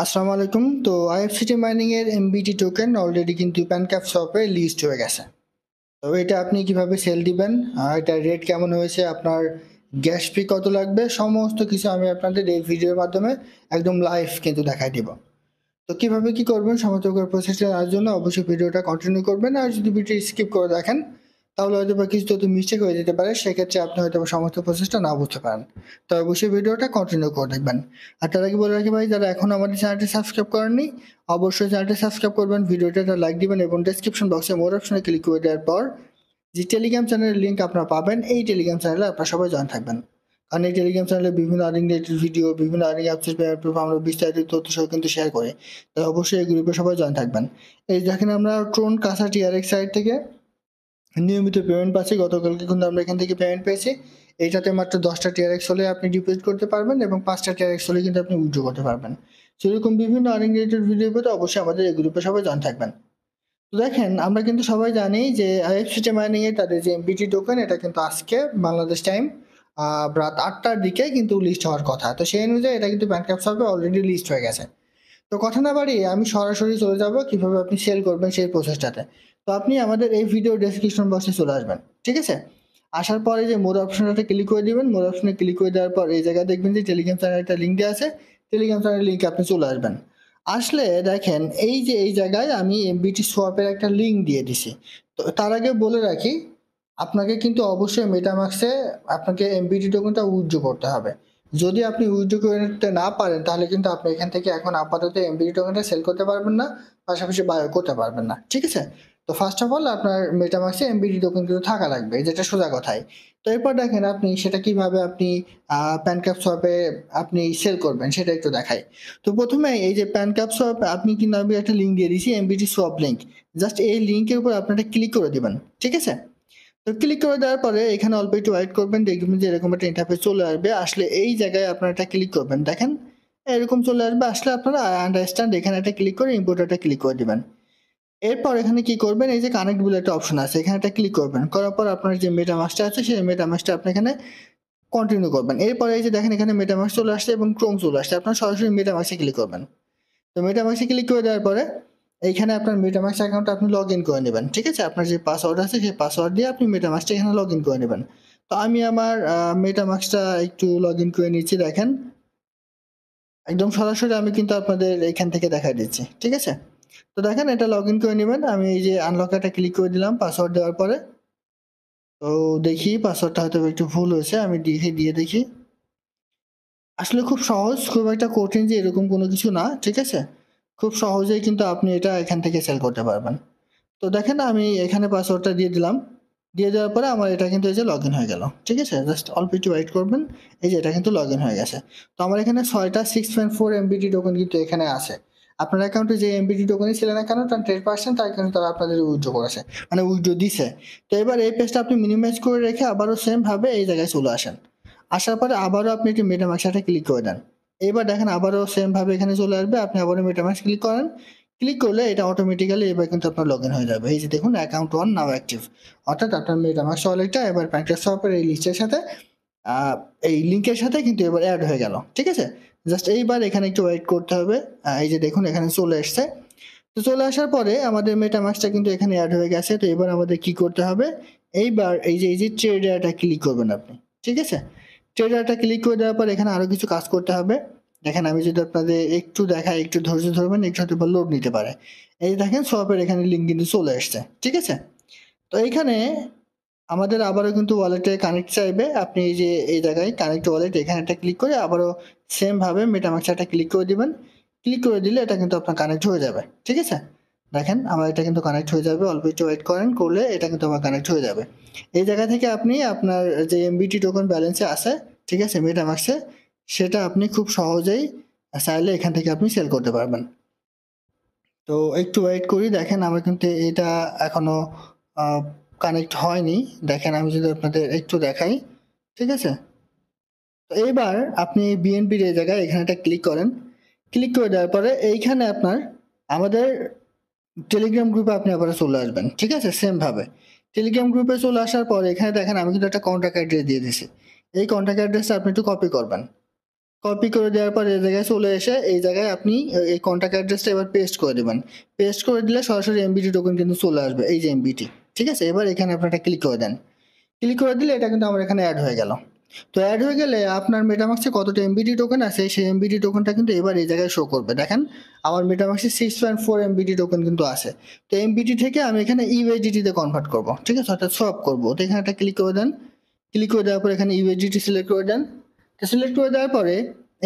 আসসালামু আলাইকুম। তো আইএফসিটি মাইনিং এর এমবিটি টোকেন অলরেডি কিন্তু প্যানক্যাপ শপে লিস্ট হয়ে গেছে। তো এটা আপনি কিভাবে সেল দিবেন, এটা রেট কেমন হয়েছে, আপনার গ্যাস ফি কত লাগবে, সমস্ত কিছু আমি আপনাদের এই ভিডিওর মাধ্যমে একদম লাইভ কিন্তু দেখাই দিব। তো কিভাবে কি করবেন সমস্ত প্রসেসটা জানার জন্য অবশ্যই ভিডিওটা কন্টিনিউ করবেন। আর যদি ভিডিও স্কিপ করে দেখেন তাহলে হয়তো বা কিছু তথ্য মিস্টেক হয়ে যেতে পারে, সেক্ষেত্রে আপনি হয়তো বা সমস্ত প্রসেসটা না বুঝতে পারেন। তো অবশ্যই ভিডিওটা কন্টিনিউ করে দেখবেন। আর তার আগে বলে রাখি ভাই, যারা এখন আমাদের চ্যানেলটি সাবস্ক্রাইব করেননি অবশ্যই চ্যানেলটি সাবস্ক্রাইব করবেন, ভিডিওটা লাইক দিবেন এবং ডেসক্রিপশন বক্সে মোর অপশনে ক্লিক করে দেওয়ার পর যে টেলিগ্রাম চ্যানেলের লিঙ্ক আপনারা পাবেন, এই টেলিগ্রাম চ্যানেলে আপনারা সবাই জয়েন থাকবেন। কারণ এই টেলিগ্রাম চ্যানেলে বিভিন্ন আর্নিং রিলেটেড ভিডিও, বিভিন্ন আর্নিং অ্যাপসের পেমেন্ট প্রুফ আমরা বিস্তারিত তথ্য সহ কিন্তু শেয়ার করি। তাই অবশ্যই এই গ্রুপে সবাই জয়েন থাকবেন। এই দেখেন আমরা ট্রোন কাসা টিআরএক্স সাইট থেকে নিয়মিত পেমেন্ট পাচ্ছি। গতকালকে কিন্তু আমরা এখান থেকে পেমেন্ট পেয়েছি। এইটাতে মাত্র 10টা টিআরএক্স হলে আপনি ডিপোজিট করতে পারবেন এবং 5টা টিআরএক্স হলে কিন্তু আপনি উইথড্র করতে পারবেন। সেরকম বিভিন্ন আর্নিং রিলেটেড ভিডিও পেতে অবশ্যই আমাদের এই গ্রুপে সবাই জয়েন থাকবেন। তো দেখেন আমরা কিন্তু সবাই জানি যে আইএফসিটি মাইনিং এর তাদের যে এমবিটি টোকেন, এটা কিন্তু আজকে বাংলাদেশ টাইম রাত 8টার দিকে কিন্তু লিস্ট হওয়ার কথা। তো সেই অনুযায়ী এটা কিন্তু ব্যাংকক্যাপ শপে অলরেডি লিস্ট হয়ে গেছে। তো কথা না বাড়িয়ে আমি সরাসরি চলে যাব কিভাবে আপনি সেল করবেন সেই প্রসেসটাতে। তো আপনি আমাদের এই ভিডিও ডেসক্রিপশন বক্সে চলে আসবেন, ঠিক আছে? আসার পরে যে মোর অপশনটাতে ক্লিক করে দিবেন, মোর অপশনে ক্লিক করে দেওয়ার পর এই জায়গায় দেখবেন যে টেলিগ্রাম চ্যানেল একটা লিঙ্ক দেওয়া আছে। টেলিগ্রাম চ্যানেলের লিঙ্কে আপনি চলে আসবেন। আসলে দেখেন এই যে এই জায়গায় আমি এমবিটি সোয়াপের একটা লিঙ্ক দিয়ে দিছি। তো তার আগে বলে রাখি, আপনাকে কিন্তু অবশ্যই মেটামাক্সে আপনাকে এমবিটি টোকেনটা উইথড্র করতে হবে। যদি আপনি উইথড্র করতে না পারেন তাহলে কিন্তু আপনি এখান থেকে এখন আপাতত এমবিটি টোকেনটা সেল করতে পারবেন না, পাশাপাশি বায়ও করতে পারবেন না, ঠিক আছে? তো ফার্স্ট অফ অল আপনার মেটামাক্সে এমবিটি টোকেন কিন্তু থাকা লাগবে, যেটা সোজা কথাই। তো এরপর দেখেন আপনি সেটা কিভাবে আপনি প্যানক্যাপ সোয়াপে আপনি সেল করবেন সেটা একটু দেখাই। তো প্রথমে এই যে প্যানক্যাপ সোয়াপ আপনি কিন্তু আমি একটা লিঙ্ক দিয়ে দিয়েছি, এমবিটি সোয়াপ লিঙ্ক। জাস্ট এই লিঙ্কের উপর আপনারা ক্লিক করে দিবেন, ঠিক আছে? তো ক্লিক করে দেওয়ার পরে এখানে অল্প একটু ওয়েট করবেন, দেখবেন যে এরকম একটা ইন্টারফেস চলে আসবে। আসলে এই জায়গায় আপনারা একটা ক্লিক করবেন, দেখেন এরকম চলে আসবে। আসলে আপনারা আন্ডারস্ট্যান্ড এখানে একটা ক্লিক করে ইম্পোর্ট একটা ক্লিক করে দিবেন। এরপর এখানে কি করবেন, এই যে কানেক্ট বলে একটা অপশন আছে, এখানে একটা ক্লিক করবেন। করার পর আপনার যে মেটামাস্কটা আছে সেই মেটামাস্কটা আপনি এখানে কন্টিনিউ করবেন। এরপরে এই যে দেখেন এখানে মেটামাস্ক চলে আসছে এবং ক্রোম চলে আসছে, আপনার সরাসরি মেটামাস্কে ক্লিক করবেন। তো মেটামাক্সে ক্লিক করে দেওয়ার পরে এইখানে আপনার মেটামাক্স অ্যাকাউন্টটা আপনি লগ ইন করে নেবেন, ঠিক আছে? আপনার যে পাসওয়ার্ড আছে সেই পাসওয়ার্ড দিয়ে আপনি মেটামাক্সটা এখানে লগ ইন করে নেবেন। তো আমি আমার মেটামাক্সটা একটু লগ ইন করে নিচ্ছি, দেখেন একদম সরাসরি আমি কিন্তু আপনাদের এখান থেকে দেখাই দিচ্ছি, ঠিক আছে? তো দেখেন এটা লগ ইন করে নেবেন। আমি এই যে আনলক একটা ক্লিক করে দিলাম পাসওয়ার্ড দেওয়ার পরে। তো দেখি পাসওয়ার্ডটা হয়তো একটু ভুল হয়েছে, আমি দিয়ে দেখি। আসলে খুব সহজ, খুব একটা কঠিন যে এরকম কোনো কিছু না, ঠিক আছে? খুব সহজেই কিন্তু আপনি এটা এখান থেকে সেল করতে পারবেন। তো দেখেন আমি এখানে পাসওয়ার্ডটা দিয়ে দিলাম। দিয়ে দেওয়ার পরে আমার এটা কিন্তু এই যে লগইন হয়ে গেল, ঠিক আছে? জাস্ট অল্প একটু ওয়েট করবেন। এই যে এটা কিন্তু লগইন হয়ে গেছে। তো আমার এখানে 6টা 6.4 এমবিটি টোকেন কিন্তু এখানে আছে। আপনার অ্যাকাউন্টে যে এমবিটি টোকেনই ছিল না কেন তার 10% তার কিন্তু তারা আপনাদের উইথড্র করেছে। মানে উইথড্র দিছে। তো এবার এই পেজটা আপনি মিনিমাইজ করে রেখে আবারও সেম ভাবে এই জায়গায় চলে আসেন। আসার পরে আবারও আপনি একটু মেটামাক্সে ক্লিক করে দেন। এবার দেখেন আবারও সেম ভাবে এখানে চলে আসবে। আপনি আবারও মেটামাক্স ক্লিক করেন। ক্লিক করলে এটা অটোমেটিক্যালি এবার কিন্তু আপনার লগইন হয়ে যাবে। এই যে দেখুন অ্যাকাউন্ট 1 নাও অ্যাক্টিভ। অর্থাৎ আপনার মেটামাক্স ওয়ালেটটা এবার প্যানকেক শপের এই লিস্টের সাথে আ এই লিংকের সাথে কিন্তু এবার এড হয়ে গেল। ঠিক আছে? জাস্ট এইবার এখানে একটু ওয়েট করতে হবে। এই যে দেখুন এখানে চলে এসছে। তো চলে আসার পরে আমাদের মেটামাক্সটা কিন্তু এখানে এড হয়ে গেছে। তো এবার আমাদের কি করতে হবে? এইবার এই যে ট্রেডারটা ক্লিক করবেন আপনি। ঠিক আছে? ট্রেডারটা ক্লিক করে দেওয়ার পর এখানে আরো কিছু কাজ করতে হবে। দেখেন আমি যদি আপনাদের একটু দেখাই, একটু ধৈর্য ধরবেন, একটু হয়তোবা লোড নিতে পারে। এই যে দেখেন সোয়াপের এখানে লিঙ্ক কিন্তু চলে এসছে। ঠিক আছে? তো এইখানে আমাদের আবারও কিন্তু ওয়ালেটে কানেক্ট চাইবে। আপনি এই যে এই জায়গায় কানেক্ট ওয়ালেট এখানে একটা ক্লিক করে আবারও সেম ভাবে মেটামাক্সে একটা ক্লিক করে দিবেন। ক্লিক করে দিলে এটা কিন্তু আপনার কানেক্ট হয়ে যাবে। ঠিক আছে? দেখেন আমার এটা কিন্তু কানেক্ট হয়ে যাবে। অল্প একটু ওয়েট করেন, করলে এটা কিন্তু আমার কানেক্ট হয়ে যাবে। এই জায়গা থেকে আপনি আপনার যে এমবিটি টোকেন ব্যালেন্সে আছে, ঠিক আছে? মেটামাক্সে সেটা আপনি খুব সহজেই চাইলে এখান থেকে আপনি সেল করতে পারবেন। তো একটু ওয়েট করি, দেখেন আমার কিন্তু এটা এখনো আ কানেক্ট হয়নি। দেখেন আমি যদি আপনাদের একটু দেখাই, ঠিক আছে? তো এইবার আপনি বিএনপির এই জায়গায় এখানে একটা ক্লিক করেন। ক্লিক করে দেওয়ার পরে এইখানে আপনার আমাদের টেলিগ্রাম গ্রুপে আপনি আবারও চলে আসবেন। ঠিক আছে? সেম ভাবে। টেলিগ্রাম গ্রুপে চলে আসার পরে এখানে দেখেন আমি কিন্তু একটা কন্টাক্ট অ্যাড্রেস দিয়ে দিছি। এই কন্টাক্ট অ্যাড্রেসটা আপনি একটু কপি করবেন। কপি করে দেওয়ার পর এই জায়গায় চলে এসে এই জায়গায় আপনি এই কন্ট্যাক্ট অ্যাড্রেসটা এবার পেস্ট করে দেবেন। পেস্ট করে দিলে সরাসরি এমবিটি টোকেন কিন্তু চলে আসবে, এই যে এমবিটি। ঠিক আছে, এবার এখানে আপনারা ক্লিক করে দেন। ক্লিক করে দিলে এটা কিন্তু আমার এখানে অ্যাড হয়ে গেল। তো অ্যাড হয়ে গেলে আপনার মেটামাক্সে কতটা এমবিটি টোকেন আছে সেই এমবিটি টোকেনটা কিন্তু এবার এই জায়গায় শো করবে। দেখেন আমার মেটামাক্সে 6.4 এমবিটি টোকেন কিন্তু আছে। তো এমবিটি থেকে আমি এখানে ইউএসডিটিতে কনভার্ট করব, ঠিক আছে, অর্থাৎ সোয়াপ করবো। তো এখানে একটা ক্লিক করে দেন। ক্লিক করে দেওয়ার পর এখানে ইউএসডিটি সিলেক্ট করে দেন। তো সিলেক্ট করে দেওয়ার পরে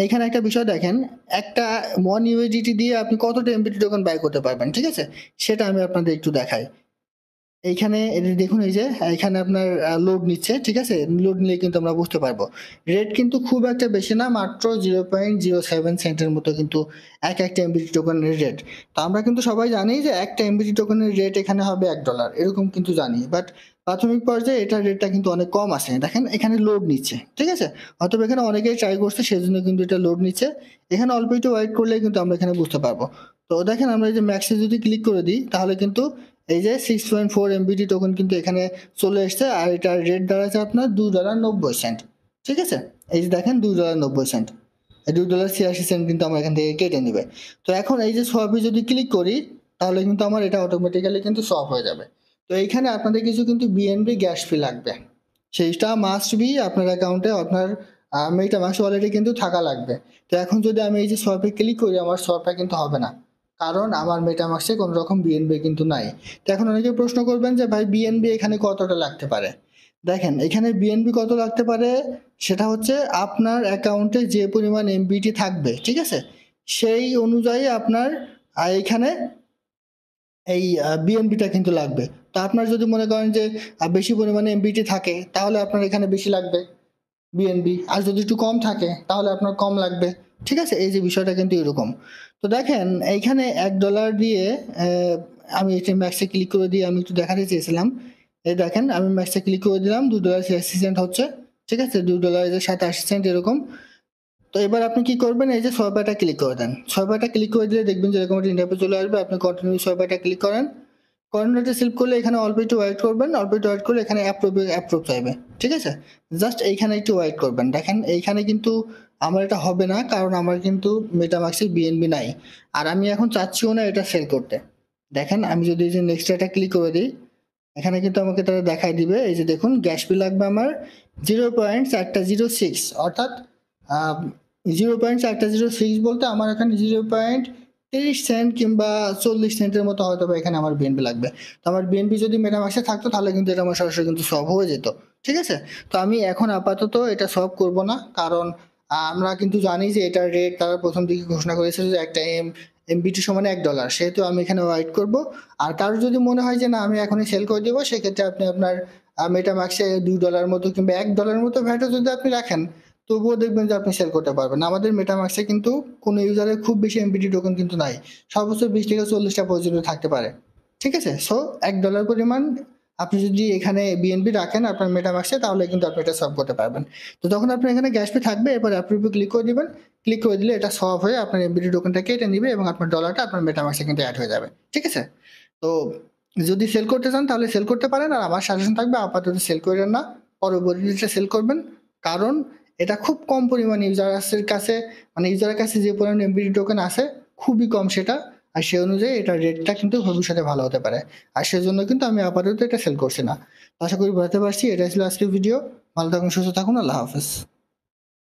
এখানে একটা বিষয় দেখেন, একটা 1 ইউএসডিটি দিয়ে আপনি কতটা এমবিটি টোকেন বাই করতে পারবেন, ঠিক আছে, সেটা আমি আপনাদের একটু দেখাই। এইখানে দেখুন, এই যে এখানে আপনার লোড নিচ্ছে, ঠিক আছে, লোড নিলে কিন্তু আমরা বুঝতে পারবো রেট কিন্তু খুব একটা বেশি না, মাত্র 0.07 সেন্টের মতো কিন্তু একটা এমবিটি টোকেনের রেট। তো আমরা কিন্তু সবাই জানি যে একটা এমবিটি টোকেনের রেট এখানে হবে $1, এরকম কিন্তু জানি। বাট প্রাথমিক পর্যায়ে এটার রেটটা কিন্তু অনেক কম আছে। দেখেন এখানে লোড নিচ্ছে, ঠিক আছে, অথবা এখানে অনেকেই ট্রাই করছে সেজন্য কিন্তু এটা লোড নিচ্ছে। এখানে অল্প একটু ওয়েট করলে কিন্তু আমরা এখানে বুঝতে পারবো। তো দেখেন আমরা এই যে ম্যাক্সে যদি ক্লিক করে দিই তাহলে কিন্তু এই যে 6.4 এমবিটি টোকেন কিন্তু এখানে চলে এসছে, আর এটার রেট দাঁড়াচ্ছে আপনার $2.90। ঠিক আছে, এই যে দেখেন $2.90, $2.86 কিন্তু আমার এখান থেকে কেটে নেবে। তো এখন এই যে সোয়াপে যদি ক্লিক করি তাহলে কিন্তু আমার এটা অটোমেটিক্যালি কিন্তু সোয়াপ হয়ে যাবে। তো এইখানে আপনাদের কিছু কিন্তু বিএনবি গ্যাস ফি লাগবে, সেইটা মাস্ট বি আপনার অ্যাকাউন্টে আপনার মেটামাক্স ওয়ালেটে কিন্তু থাকা লাগবে। তো এখন যদি আমি এই যে সোয়াপে ক্লিক করি আমার সোয়াপটা কিন্তু হবে না, কারণ আমার মেটামাক্সে কোনো রকম বিএনবি কিন্তু নাই। তো এখন অনেকে প্রশ্ন করবেন যে ভাই বিএনবি এখানে কতটা লাগতে পারে। দেখেন এখানে বিএনবি কত লাগতে পারে, সেটা হচ্ছে আপনার অ্যাকাউন্টে যে পরিমাণ এমবিটি থাকবে, ঠিক আছে, সেই অনুযায়ী আপনার এখানে এই বিএনবিটা কিন্তু লাগবে। তো আপনার যদি মনে করেন যে বেশি পরিমাণে এমবিটি থাকে তাহলে আপনার এখানে বেশি লাগবে বিএনবি, আর যদি একটু কম থাকে তাহলে আপনার কম লাগবে। ঠিক আছে, এই যে বিষয়টা কিন্তু এরকম। তো দেখেন এইখানে $1 দিয়ে আমি এটা ম্যাক্সে ক্লিক করে দিয়ে আমি একটু দেখাতে চেয়েছিলাম। এই দেখেন আমি ম্যাক্সে ক্লিক করে দিলাম, $2.86 হচ্ছে, ঠিক আছে, $2.87 এরকম। তো এবার আপনি কি করবেন, এই যে সোয়াইপারটা ক্লিক করে দেন। সোয়াইপারটা ক্লিক করে দিলে দেখবেন যে এরকম একটা ইন্টারফেস চলে আসবে। আপনি কন্টিনিউ সোয়াইপারটা ক্লিক করেন। কর্নারটা সিলেক্ট করলে এখানে অল্প একটু ওয়েট করবেন, অল্প একটু ওয়েট করলে এখানে অ্যাপ্রুভ চাইবে, ঠিক আছে, জাস্ট এইখানে একটু ওয়েট করবেন। দেখেন এইখানে কিন্তু আমার এটা হবে না, কারণ আমার কিন্তু মেটামাক্সের বিএনবি নাই, আর আমি এখন চাচ্ছিও না এটা সেল করতে। দেখেন আমি যদি এই যে নেক্সট এটা ক্লিক করে দিই এখানে কিন্তু আমাকে তারা দেখাই দিবে, এই যে দেখুন গ্যাস ফি লাগবে আমার 0.406, অর্থাৎ 0.406 বলতে আমার এখানে 0.30 সেন্ট কিংবা 40 সেন্টের মতো হয়তো বা এখানে আমার বিএনপি লাগবে। তো আমার বিএনপি যদি মেটামাক্সে থাকতো তাহলে কিন্তু এটা আমার সরাসরি কিন্তু সলভ হয়ে যেত, ঠিক আছে। তো আমি এখন আপাতত এটা সলভ করব না, কারণ আমরা কিন্তু জানি যে এটার রেট তারা প্রথম দিকে ঘোষণা করেছিল যে একটা এমবিটি সমান $1, সেহেতু আমি এখানে ওয়েট করব। আর কারোর যদি মনে হয় যে না আমি এখনই সেল করে দেবো, সেক্ষেত্রে আপনি আপনার মেটামাক্সে $2 মতো কিংবা $1 মতো ভ্যাটও যদি আপনি রাখেন তবুও দেখবেন যে আপনি সেল করতে পারবেন। আমাদের মেটামাক্সে কিন্তু কোনো ইউজারের খুব বেশি এমবিটি টোকেন কিন্তু নাই, সর্বোচ্চ 20 থেকে 40টা পর্যন্ত থাকতে পারে, ঠিক আছে। সো $1 পরিমাণ আপনি যদি এখানে বিএনবি রাখেন আপনার মেটামাক্সে তাহলে কিন্তু আপনি এটা সলভ করতে পারবেন। তো তখন আপনার এখানে গ্যাস পে থাকবে, এরপর অ্যাপ্রুভে ক্লিক করে দিবেন। ক্লিক করে দিলে এটা সলভ হয়ে আপনার এমবিটি টোকেনটা কেটে নিবে এবং আপনার ডলারটা আপনার মেটামাক্সে কিন্তু অ্যাড হয়ে যাবে, ঠিক আছে। তো যদি সেল করতে চান তাহলে সেল করতে পারেন, আর আমার সাজেশন থাকবে আপাতত সেল করেন না, পরবর্তীতে সেল করবেন। কারণ এটা খুব কম পরিমাণ ইউজারের কাছে, মানে ইউজারের কাছে যে পরিমাণ এমবিটি টোকেন আছে খুবই কম সেটা, আর সে অনুযায়ী এটার রেটটা কিন্তু ভবিষ্যতে ভালো হতে পারে। আর সেজন্য কিন্তু আমি আপাতত এটা সেল করছি না। আশা করি বুঝতে পারছি। এটা ছিল আজকের ভিডিও। ভালো থাকুন, সুস্থ থাকুন, আল্লাহ হাফেজ।